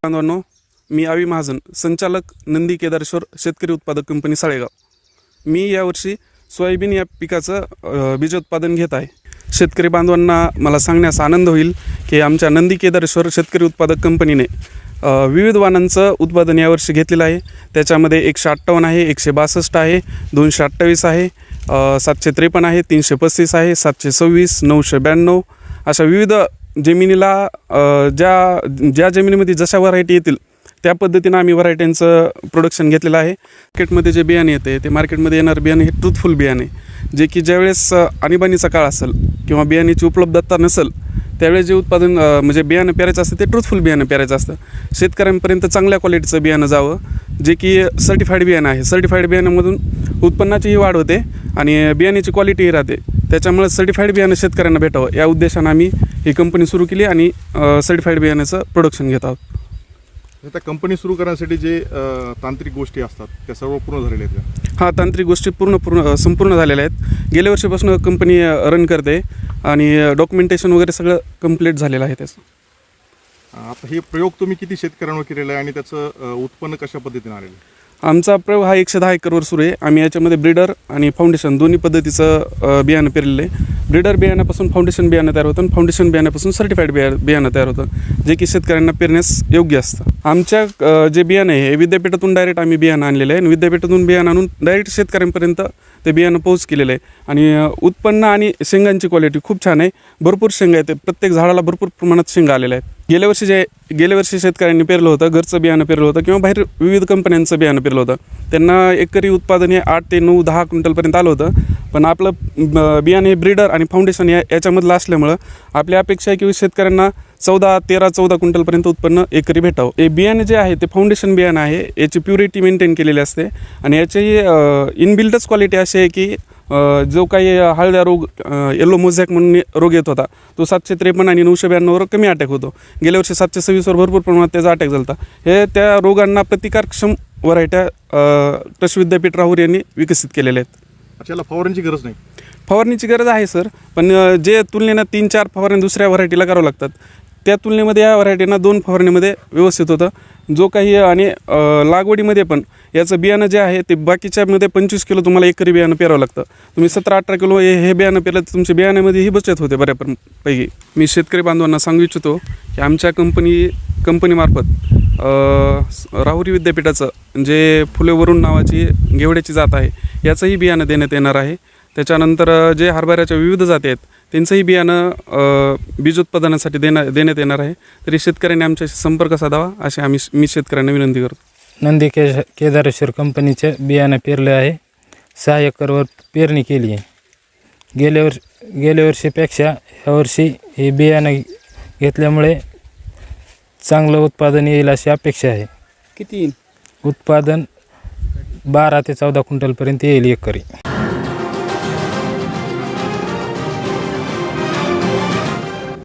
बांधवांनो, मी आवी महाजन, संचालक नंदी केदारेश्वर शेतकरी उत्पादक कंपनी साळेगाव. मी यावर्षी सोयाबीन या पिकाचं बीजोत्पादन घेत आहे. शेतकरी बांधवांना मला सांगण्यास आनंद होईल की आमच्या नंदी केदारेश्वर शेतकरी उत्पादक कंपनीने विविध वाणांचं उत्पादन यावर्षी घेतलेलं आहे. त्याच्यामध्ये 158 आहे, 162 आहे, 228 आहे, 753 आहे, 335 आहे, 726, 992 अशा विविध जमिनीला ज्या जमिनीमध्ये जशा व्हरायटी येतील त्या पद्धतीनं आम्ही व्हरायटींचं प्रोडक्शन घेतलेलं आहे. मार्केटमध्ये जे बियाणे येते ते मार्केटमध्ये येणारं बियाणे हे ट्रूथफुल बियाणे, जे की ज्यावेळेस आणीबाणीचा काळ असेल किंवा बियाण्याची उपलब्धता नसेल त्यावेळेस जे उत्पादन म्हणजे बियाणं पेरायचं असतं ते ट्रूथफुल बियाणं पेरायचं असतं. शेतकऱ्यांपर्यंत चांगल्या क्वालिटीचं बियाणं जावं, जे की सर्टिफाईड बियाणं आहे. सर्टिफाईड बियाण्यामधून उत्पन्नाचीही वाढ होते आणि बियाण्याची क्वालिटीही राहते. त्याच्यामुळे सर्टिफाईड बियाणं शेतकऱ्यांना भेटावं या उद्देशानं आम्ही ही कंपनी सुरू केली आणि सर्टिफाईड बियाण्याचं प्रोडक्शन घेत आहोत. त्या कंपनी सुरू करण्यासाठी जे तांत्रिक गोष्टी असतात त्या सर्व पूर्ण झालेल्या आहेत का? हां, तांत्रिक गोष्टी संपूर्ण झालेल्या आहेत. गेल्या वर्षीपासून कंपनी रन करते आणि डॉक्युमेंटेशन वगैरे सगळं कंप्लीट झालेलं आहे त्याचं. आता हे प्रयोग तुम्ही किती शेतकऱ्यांवर केलेला आहे आणि त्याचं उत्पन्न कशा पद्धतीने आलेलं आहे? आमचा प्रयोग हा 110 एकरवर सुरू आहे. आम्ही याच्यामध्ये ब्रीडर आणि फाउंडेशन दोन्ही पद्धतीचं बियाणं पेरलेलं आहे. ब्रीडर बियाण्यापासून फाउंडेशन बियाणं तयार होतं आणि फाउंडेशन बियाण्यापासून सर्टिफाईड बियाणं तयार होतं, जे की शेतकऱ्यांना पेरण्यास योग्य असतं. आमच्या जे बियाणं आहे हे विद्यापीठातून डायरेक्ट आम्ही बियाणं आणलेलं आहे आणि विद्यापीठातून बियाणं आणून डायरेक्ट शेतकऱ्यांपर्यंत ते बियाणं पोहोच केलेलं आहे. आणि उत्पन्न आणि शेंगांची क्वालिटी खूप छान आहे. भरपूर शेंगा आहेत, प्रत्येक झाडाला भरपूर प्रमाणात शेंगा आलेल्या आहेत. गेल्या वर्षी शेतकऱ्यांनी पेरलं होतं, घरचं बियाणं पेरलं होतं किंवा बाहेर विविध कंपन्यांचं बियाणं पेरलं होतं. त्यांना एकरी उत्पादन हे 8 ते 9, 10 क्विंटलपर्यंत आलं होतं. पण आपलं बियाणं हे ब्रीडर आणि फाउंडेशन याच्यामधलं असल्यामुळं आपली अपेक्षा आहे की शेतकऱ्यांना 13-14 क्विंटलपर्यंत उत्पन्न एकरी भेटावं. हे बियाणे जे आहे ते फाउंडेशन बियाणं आहे. याची प्युरिटी मेंटेन केलेली असते आणि याची इनबिल्टच क्वालिटी अशी आहे की जो काही हळद्या रोग येलो मोझॅक म्हणून रोग येत होता तो 753 आणि 992वर कमी अटॅक होतो. गेल्या वर्षी 726वर भरपूर प्रमाणात त्याचा अटॅक झाला होता. हे त्या रोगांना प्रतिकारक्षम व्हरायट्या कृषी विद्यापीठ राहुरी यांनी विकसित केलेल्या आहेत. याला फवारणीची गरज नाही? फवारणीची गरज आहे सर, पण जे तुलनेनं 3-4 फवारणी दुसऱ्या व्हरायटीला करावं लागतात त्या तुलनेमध्ये या व्हरायटीना 2 फवारणीमध्ये व्यवस्थित होतं. जो काही आणि लागवडीमध्ये पण याचं बियाणं जे आहे ते बाकीच्यामध्ये 25 किलो तुम्हाला एकरी बियाणं पेरावं लागतं. तुम्ही 17-18 किलो हे बियाणं पेरलं तर तुमच्या बियाण्यामध्ये ही बचत होते बऱ्यापैकी. मी शेतकरी बांधवांना सांगू इच्छितो की आमच्या कंपनीमार्फत राहुरी विद्यापीठाचं जे फुले वरुण नावाची घेवड्याची जात आहे याचंही बियाणं देण्यात येणार आहे. त्याच्यानंतर जे हरभऱ्याच्या विविध जाती आहेत त्यांचंही बियाणं बीजोत्पादनासाठी देण्यात येणार आहे. तरी शेतकऱ्यांनी आमच्याशी संपर्क साधावा अशी मी शेतकऱ्यांना विनंती करतो. नंदी केदारेश्वर कंपनीचे बियाणं पेरले आहे. 6 एकरवर पेरणी केली आहे. गेल्या वर्षीपेक्षा ह्यावर्षी हे बियाणं घेतल्यामुळे चांगलं उत्पादन येईल अशी अपेक्षा आहे. किती उत्पादन 12 ते 14 क्विंटलपर्यंत येईल एकरी.